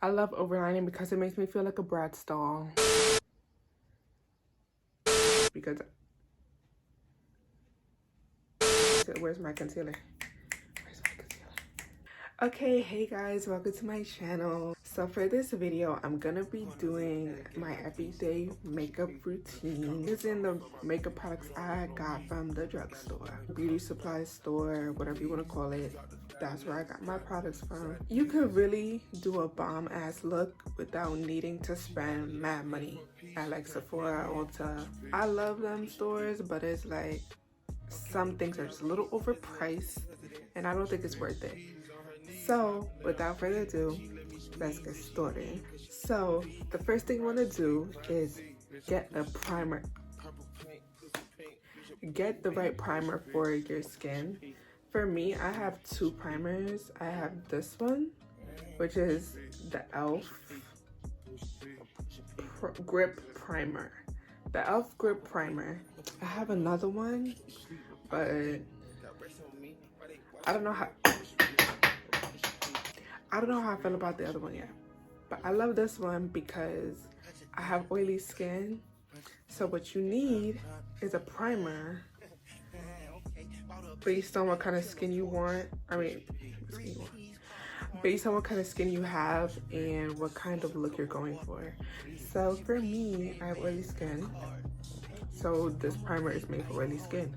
I love overlining because it makes me feel like a Bratz doll. Because where's my concealer? Okay, hey guys, welcome to my channel. So for this video, I'm gonna be doing my everyday makeup routine using the makeup products I got from the drugstore, beauty supply store, whatever you want to call it. That's where I got my products from. You could really do a bomb ass look without needing to spend mad money at like Sephora, Ulta. I love them stores, but it's like some things are just a little overpriced and I don't think it's worth it. So without further ado, let's get started. So the first thing you want to do is get a primer. Get the right primer for your skin. For me, I have two primers. I have this one, which is the e.l.f. Grip Primer. The e.l.f. Grip Primer. I have another one, but I don't know how I feel about the other one yet. But I love this one because I have oily skin. So what you need is a primer based on what kind of skin you want. Based on what kind of skin you have and what kind of look you're going for. So for me, I have oily skin. So this primer is made for oily skin.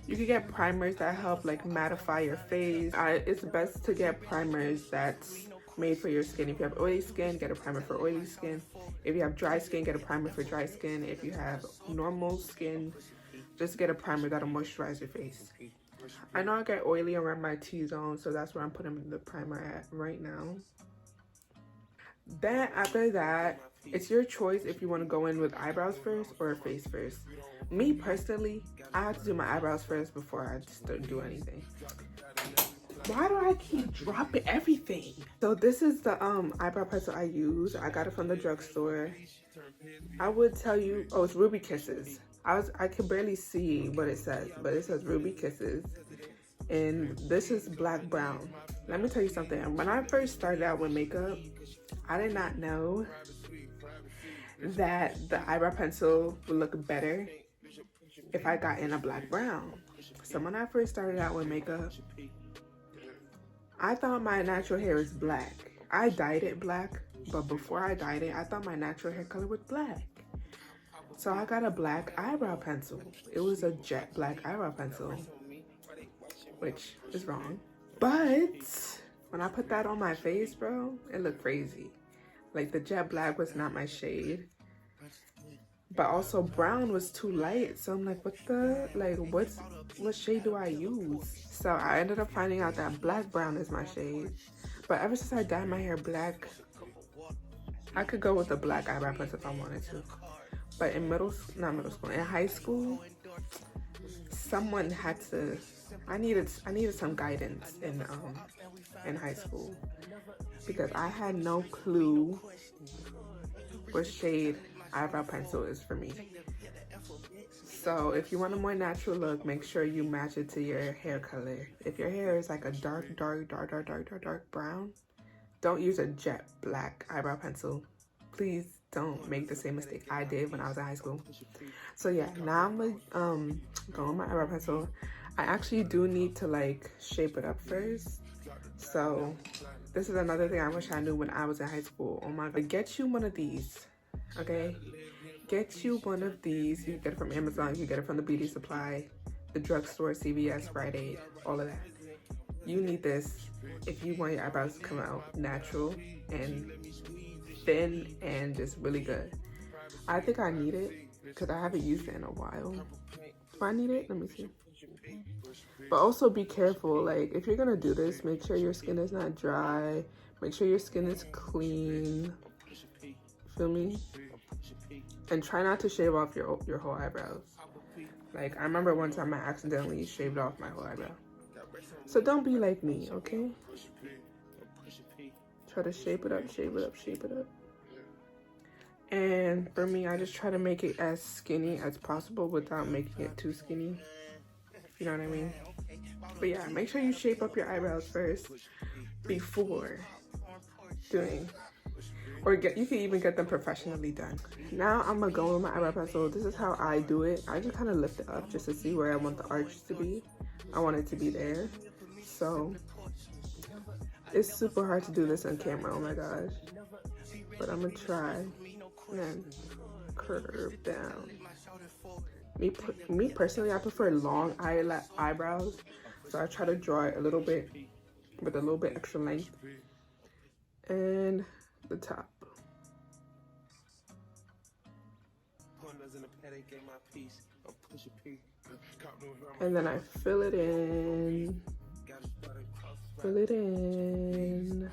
You can get primers that help like mattify your face. It's best to get primers that's made for your skin. If you have oily skin, get a primer for oily skin. If you have dry skin, get a primer for dry skin. If you have normal skin, just get a primer that'll moisturize your face. I know I get oily around my T-zone, so that's where I'm putting the primer at right now. Then after that, it's your choice if you want to go in with eyebrows first or face first. Me personally, I have to do my eyebrows first before I start do anything. Why do I keep dropping everything? So this is the eyebrow pencil I use. I got it from the drugstore. I would tell you, oh, it's Ruby Kisses. I can barely see what it says, but it says Ruby Kisses. And this is black brown. Let me tell you something. When I first started out with makeup, I did not know that the eyebrow pencil would look better if I got in a black brown. So when I first started out with makeup, I thought my natural hair was black. I dyed it black, but before I dyed it, I thought my natural hair color was black. So I got a black eyebrow pencil. It was a jet black eyebrow pencil, which is wrong. But when I put that on my face, bro, it looked crazy. Like the jet black was not my shade. But also brown was too light. So I'm like, what shade do I use? So I ended up finding out that black brown is my shade. But ever since I dyed my hair black, I could go with a black eyebrow pencil if I wanted to. But in in high school, someone had to, I needed some guidance in high school because I had no clue what shade eyebrow pencil is for me. So if you want a more natural look, make sure you match it to your hair color. If your hair is like a dark brown, don't use a jet black eyebrow pencil. Please don't make the same mistake I did when I was in high school. So yeah, now I'm gonna go with my eyebrow pencil. I actually do need to like shape it up first. So this is another thing I wish I knew when I was in high school. Oh my god, get you one of these, okay? Get you one of these. You can get it from Amazon, you can get it from the beauty supply, the drugstore, CVS, Rite Aid, all of that. You need this if you want your eyebrows to come out natural and thin and just really good. I think I need it because I haven't used it in a while. Do I need it? Let me see. But also be careful, like if you're gonna do this, make sure your skin is not dry. Make sure your skin is clean. Feel me? And try not to shave off your whole eyebrows. Like I remember one time I accidentally shaved off my whole eyebrow. So don't be like me, okay? Try to shape it up, shape it up, shape it up. And for me, I just try to make it as skinny as possible without making it too skinny. You know what I mean? But yeah, make sure you shape up your eyebrows first before doing, or you can even get them professionally done. Now I'm gonna go with my eyebrow pencil. This is how I do it. I just kind of lift it up just to see where I want the arch to be. I want it to be there. So it's super hard to do this on camera, oh my gosh. But I'm gonna try and then curve down. Me personally, I prefer long eyebrows. So I try to draw it a little bit with a little bit extra length. And the top. And then I fill it in. Fill it in.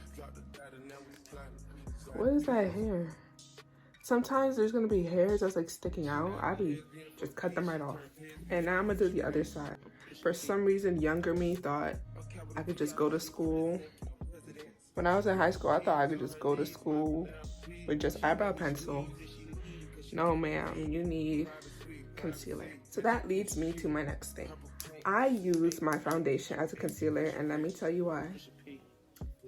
What is that hair? Sometimes there's gonna be hairs that's like sticking out. Just cut them right off. And now I'm gonna do the other side. For some reason, younger me thought I could just go to school. When I was in high school, I thought I could just go to school with just eyebrow pencil. No, ma'am, you need concealer. So that leads me to my next thing. I use my foundation as a concealer, and let me tell you why.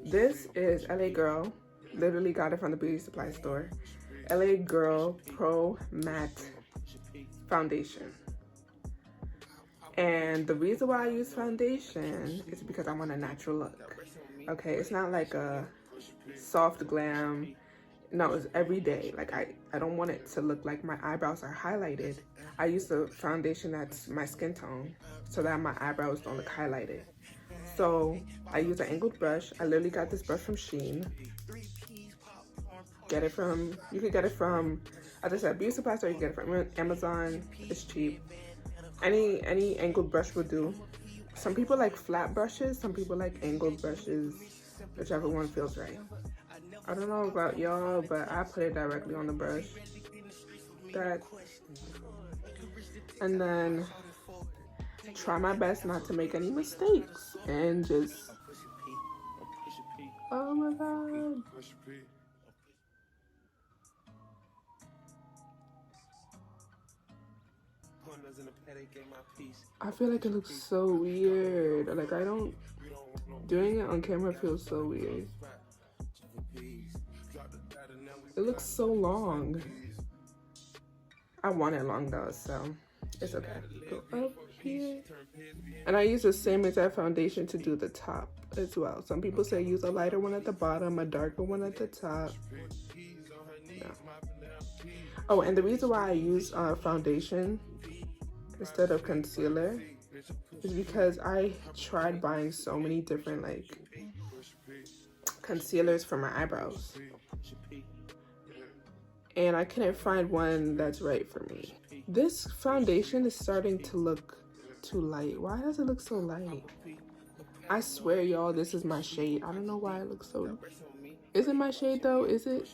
This is LA Girl. Literally got it from the beauty supply store. LA Girl Pro Matte Foundation. And the reason why I use foundation is because I want a natural look. Okay, it's not like a soft glam. No, it's every day. Like I don't want it to look like my eyebrows are highlighted. I use the foundation that's my skin tone so that my eyebrows don't look highlighted. So I use an angled brush. I literally got this brush from Shein. You could get it from, as I said, beauty supply store. You can get it from Amazon. It's cheap. Any angled brush will do. Some people like flat brushes, some people like angled brushes, whichever one feels right. I don't know about y'all, but I put it directly on the brush. And then try my best not to make any mistakes and just, oh my god. I feel like it looks so weird. Like doing it on camera feels so weird. It looks so long. I want it long though, so it's okay. Go up here. And I use the same exact foundation to do the top as well. Some people say use a lighter one at the bottom, a darker one at the top. No. Oh, and the reason why I use foundation instead of concealer is because I tried buying so many different like concealers for my eyebrows, and I couldn't find one that's right for me. This foundation is starting to look too light. Why does it look so light? I swear, y'all, this is my shade. I don't know why it looks so... Is it my shade though? Is it?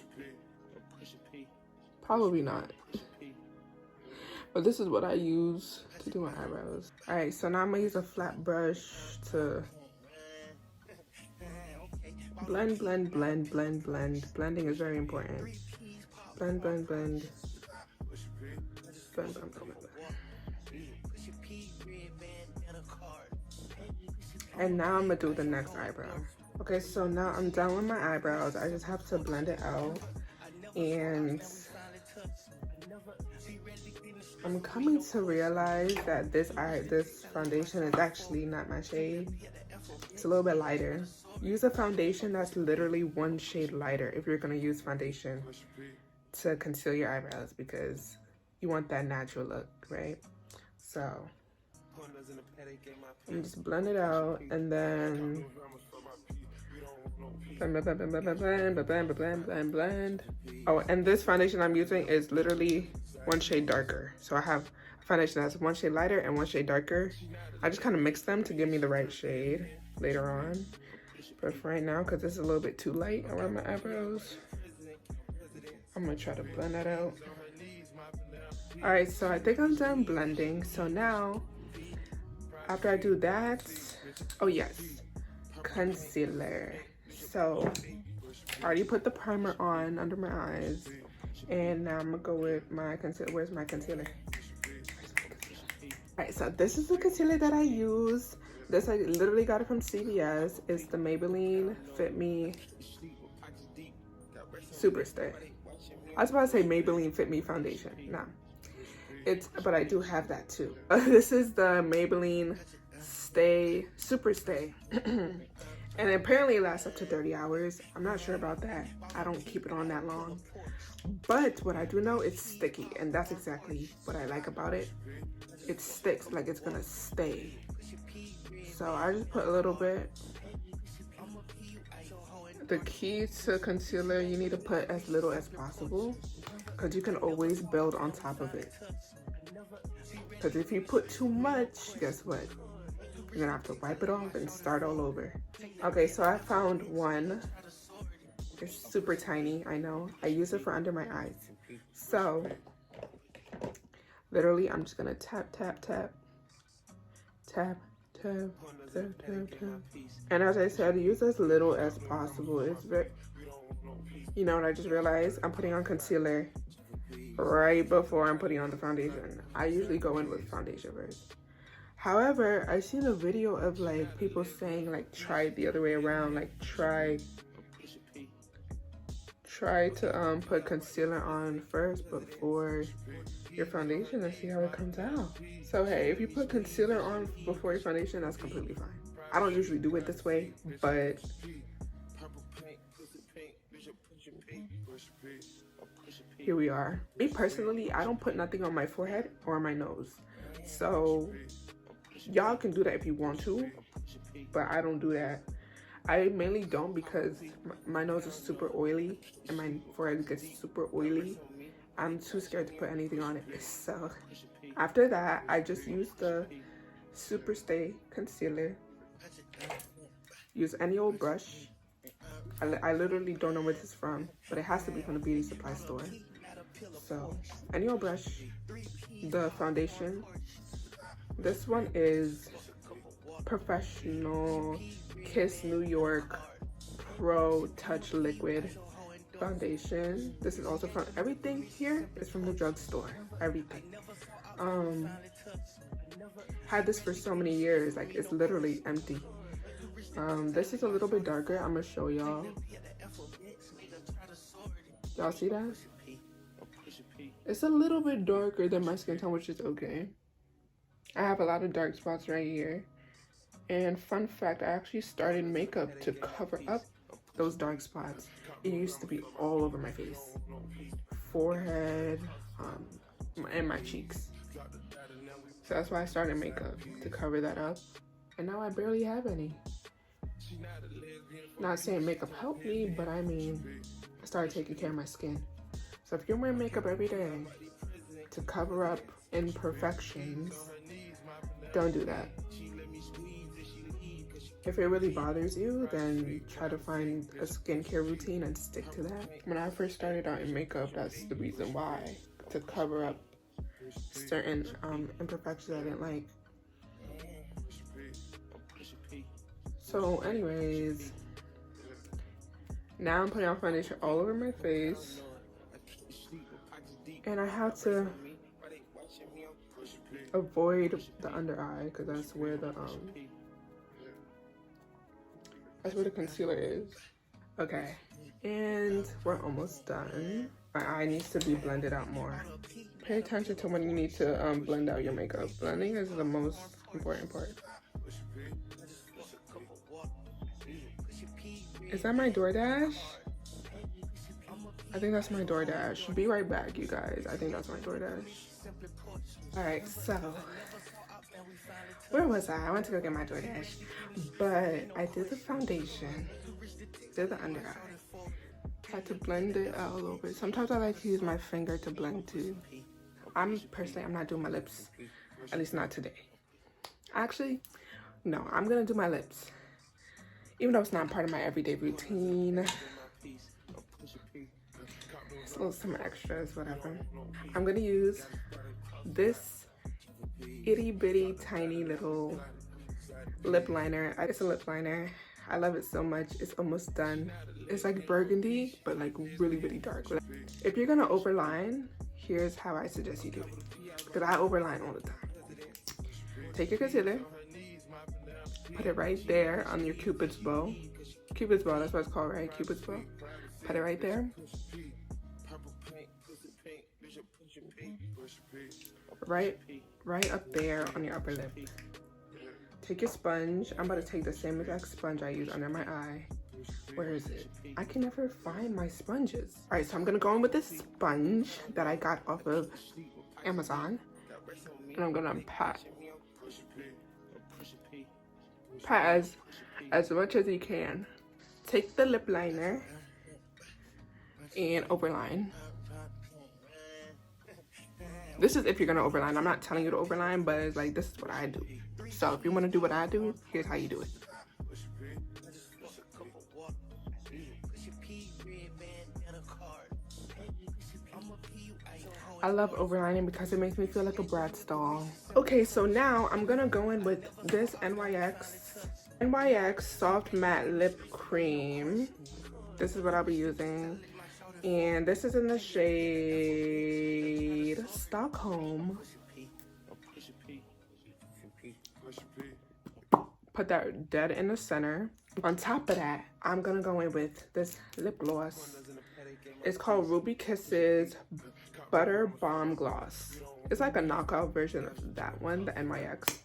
Probably not. But this is what I use to do my eyebrows. All right, so now I'm gonna use a flat brush to blend, blend, blend, blend, blend. Blending is very important. Blend, blend, blend. Blend, blend, blend, blend. And now I'm gonna do the next eyebrow. Okay, so now I'm done with my eyebrows. I just have to blend it out. And I'm coming to realize that this foundation is actually not my shade. It's a little bit lighter. Use a foundation that's literally one shade lighter if you're gonna use foundation to conceal your eyebrows, because you want that natural look, right? So I'm just blend it out, and then blend. Oh, and this foundation I'm using is literally one shade darker. So I have a foundation that's one shade lighter and one shade darker. I just kind of mix them to give me the right shade later on. But for right now, because this is a little bit too light around my eyebrows, I'm gonna try to blend that out. All right, so I think I'm done blending. So now, after I do that, oh yes, concealer. So I already put the primer on under my eyes, and now I'm gonna go with my concealer. Where's my concealer? All right, so this is the concealer that I use. This I literally got it from CVS. It's the Maybelline Fit Me Super Stay. I was about to say Maybelline Fit Me Foundation. No. But I do have that too. This is the Maybelline Stay Super Stay. And apparently it lasts up to 30 hours. I'm not sure about that. I don't keep it on that long. But what I do know, it's sticky. And that's exactly what I like about it. It sticks, like it's gonna stay. So I just put a little bit. The key to concealer, you need to put as little as possible, because you can always build on top of it. Because if you put too much, guess what? You're gonna have to wipe it off and start all over. Okay, so I found one. It's super tiny, I know. I use it for under my eyes. So, literally, I'm just gonna tap, tap, tap. Tap, tap, tap, tap, tap. And as I said, use as little as possible. It's very... You know what I just realized? I'm putting on concealer right before I'm putting on the foundation. I usually go in with foundation first. However, I seen a video of like people saying like try it the other way around, like try to put concealer on first before your foundation and see how it comes out. So hey, if you put concealer on before your foundation, that's completely fine. I don't usually do it this way, but here we are. Me personally, I don't put nothing on my forehead or my nose. So y'all can do that if you want to, but I don't do that. I mainly don't because my nose is super oily and my forehead gets super oily. I'm too scared to put anything on it. So after that, I just use the Super Stay concealer. Use any old brush. I literally don't know where this is from, but it has to be from the beauty supply store. So any old brush. The foundation. This one is Professional Kiss New York Pro Touch Liquid Foundation. This is also from, everything here is from the drugstore. Everything. Had this for so many years, like it's literally empty. This is a little bit darker. I'm gonna show y'all. Y'all see that? It's a little bit darker than my skin tone, which is okay. I have a lot of dark spots right here. And fun fact, I actually started makeup to cover up those dark spots. It used to be all over my face. Forehead, and my cheeks. So that's why I started makeup, to cover that up. And now I barely have any. Not saying makeup helped me, but I mean, I started taking care of my skin. So if you're wearing makeup every day to cover up imperfections, don't do that. If it really bothers you, then try to find a skincare routine and stick to that. When I first started out in makeup, that's the reason why, to cover up certain imperfections I didn't like. So anyways, now I'm putting on foundation all over my face. And I have to avoid the under eye because that's where the concealer is. Okay, and we're almost done. My eye needs to be blended out more. Pay attention to when you need to blend out your makeup. Blending is the most important part. Is that my DoorDash? I think that's my DoorDash. Be right back, you guys. I think that's my DoorDash. Alright, so where was I? I went to go get my DoorDash. But I did the foundation, did the under eye. Had to blend it out a little bit. Sometimes I like to use my finger to blend too. I'm not doing my lips. At least not today. Actually, no, I'm gonna do my lips. Even though it's not part of my everyday routine. It's a little some extras, whatever. I'm gonna use this itty bitty tiny little lip liner. It's a lip liner. I love it so much. It's almost done. It's like burgundy, but like really, really dark. If you're gonna overline, here's how I suggest you do it. Because I overline all the time. Take your concealer, Put it right there on your Cupid's bow. Cupid's bow, that's what it's called, right? Cupid's bow. Put it right there. Right up there on your upper lip. Take your sponge. I'm about to take the same exact sponge I use under my eye. Where is it? I can never find my sponges. All right, so I'm gonna go in with this sponge that I got off of Amazon. And I'm gonna pat as much as you can. Take the lip liner and overline. This is if you're gonna overline. I'm not telling you to overline, but it's like, this is what I do. So if you wanna do what I do, here's how you do it. I love overlining because it makes me feel like a Bratz doll. Okay, so now I'm gonna go in with this NYX Soft Matte Lip Cream. This is what I'll be using. And this is in the shade Stockholm. Put that dead in the center. On top of that, I'm gonna go in with this lip gloss. It's called Ruby Kisses Butter Bomb Gloss. It's like a knockout version of that one, the NYX.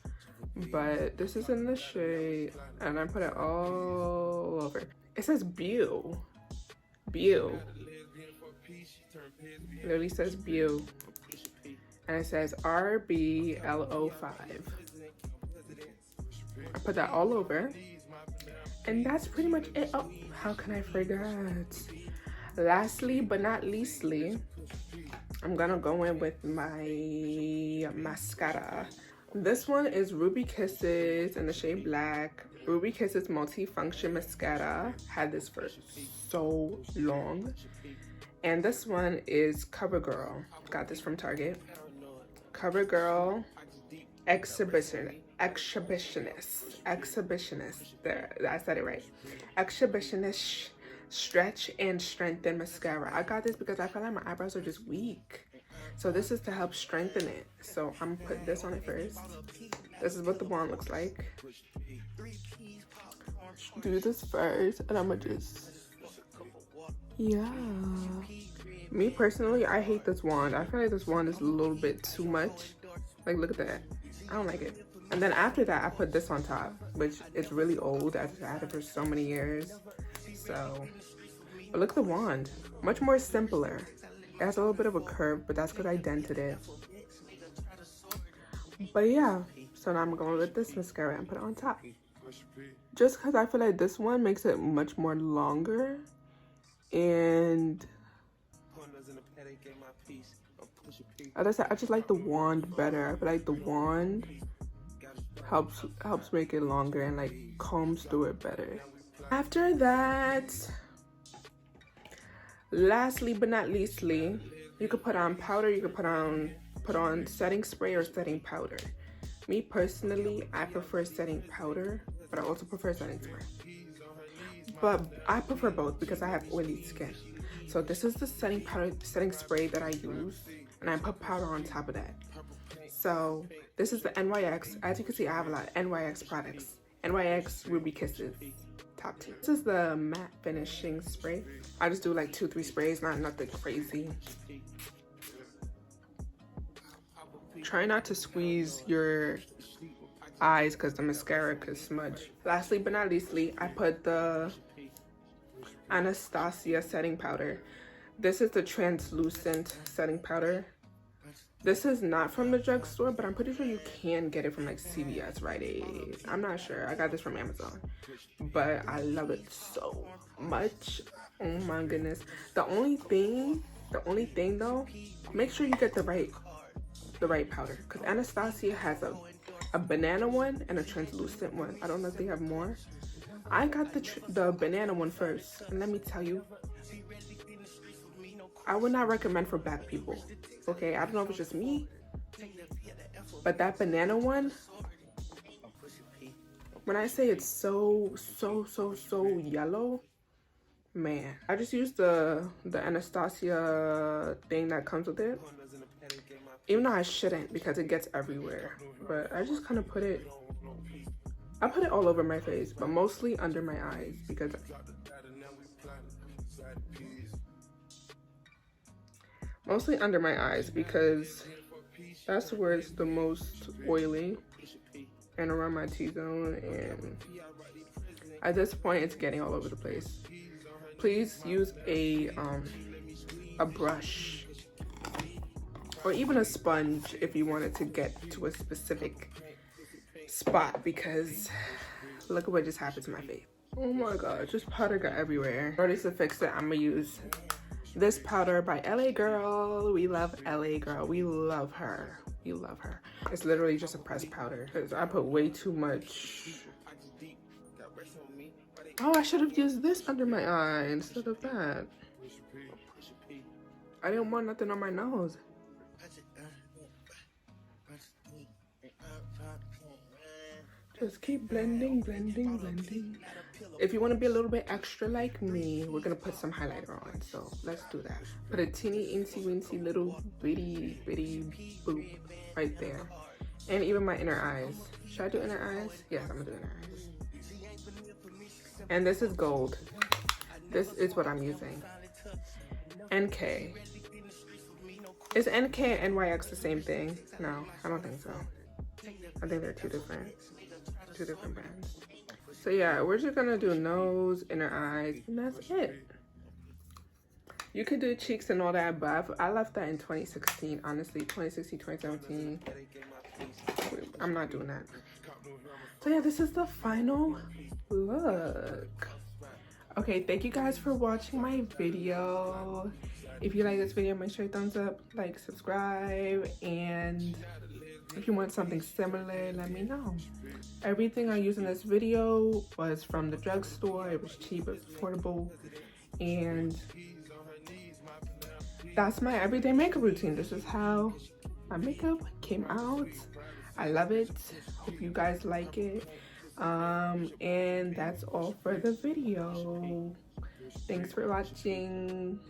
But this is in the shade, and I put it all over. It says Beau. Beau. It literally says Beau. And it says RBLO5. I put that all over. And that's pretty much it. Oh, how can I forget? Lastly, but not leastly, I'm gonna go in with my mascara. This one is Ruby Kisses in the shade Black. Ruby Kisses Multifunction Mascara. Had this for so long. And this one is CoverGirl. Got this from Target. CoverGirl Exhibitionist. There, I said it right. Exhibitionist Stretch and Strengthen Mascara. I got this because I feel like my eyebrows are just weak. So this is to help strengthen it. So I'm gonna put this on it first. This is what the wand looks like. Do this first, and I'm gonna just, yeah. Me personally, I hate this wand. I feel like this wand is a little bit too much. Like, look at that. I don't like it. And then after that, I put this on top, which is really old. I've had it for so many years. So, but look at the wand. Much more simpler. It has a little bit of a curve, but that's because I dented it. But yeah, so now I'm going with this mascara and put it on top. Just because I feel like this one makes it much more longer. And as I said, I just like the wand better. I feel like the wand helps make it longer and like combs through it better. After that, lastly but not leastly, you could put on powder. You could put on setting spray or setting powder. Me personally, I prefer setting powder, but I also prefer setting spray. But I prefer both because I have oily skin. So this is the setting spray that I use, and I put powder on top of that. So this is the NYX. As you can see, I have a lot of NYX products. NYX Ruby Kisses. Top 2. This is the matte finishing spray. I just do like 2-3 sprays, not nothing crazy. Try not to squeeze your eyes because the mascara could smudge. Lastly but not leastly, I put the Anastasia setting powder. This is the translucent setting powder. This is not from the drugstore, but I'm pretty sure you can get it from like CVS, Rite Aid. I'm not sure. I got this from Amazon, but I love it so much. Oh my goodness. The only thing though, make sure you get the right powder, because Anastasia has a banana one and a translucent one. I don't know if they have more. I got the banana one first, and let me tell you, I would not recommend for black people. Okay, I don't know if it's just me, but that banana one, when I say it's so yellow, man. I just used the Anastasia thing that comes with it, even though I shouldn't because it gets everywhere, but I just kind of put it I put it all over my face, but mostly under my eyes because that's where it's the most oily, and around my T-zone, and at this point it's getting all over the place. Please use a brush or even a sponge if you want it to get to a specific spot, because look at what just happened to my face. Oh my god, just powder got everywhere. In order to fix it, I'm gonna use this powder by LA Girl. We love LA Girl. We love her. We love her. It's literally just a pressed powder because I put way too much. Oh, I should have used this under my eye instead of that. I didn't want nothing on my nose. Just keep blending, blending, blending. If you want to be a little bit extra like me, we're going to put some highlighter on. So let's do that. Put a teeny, incy, wincy, little bitty boop right there. And even my inner eyes. Should I do inner eyes? Yes, I'm going to do inner eyes. And this is gold. This is what I'm using. NK. Is NK and NYX the same thing? No, I don't think so. I think they're two different brands. So yeah, we're just gonna do nose, inner eyes, and that's it. You could do cheeks and all that, but I left that in 2016, honestly. 2016, 2017. I'm not doing that. So yeah, this is the final look. Okay, thank you guys for watching my video. If you like this video, make sure you thumbs up, like, subscribe, and if you want something similar, let me know. Everything I used in this video was from the drugstore. It was cheap, it was affordable, and that's my everyday makeup routine. This is how my makeup came out. I love it. Hope you guys like it. And that's all for the video. Thanks for watching.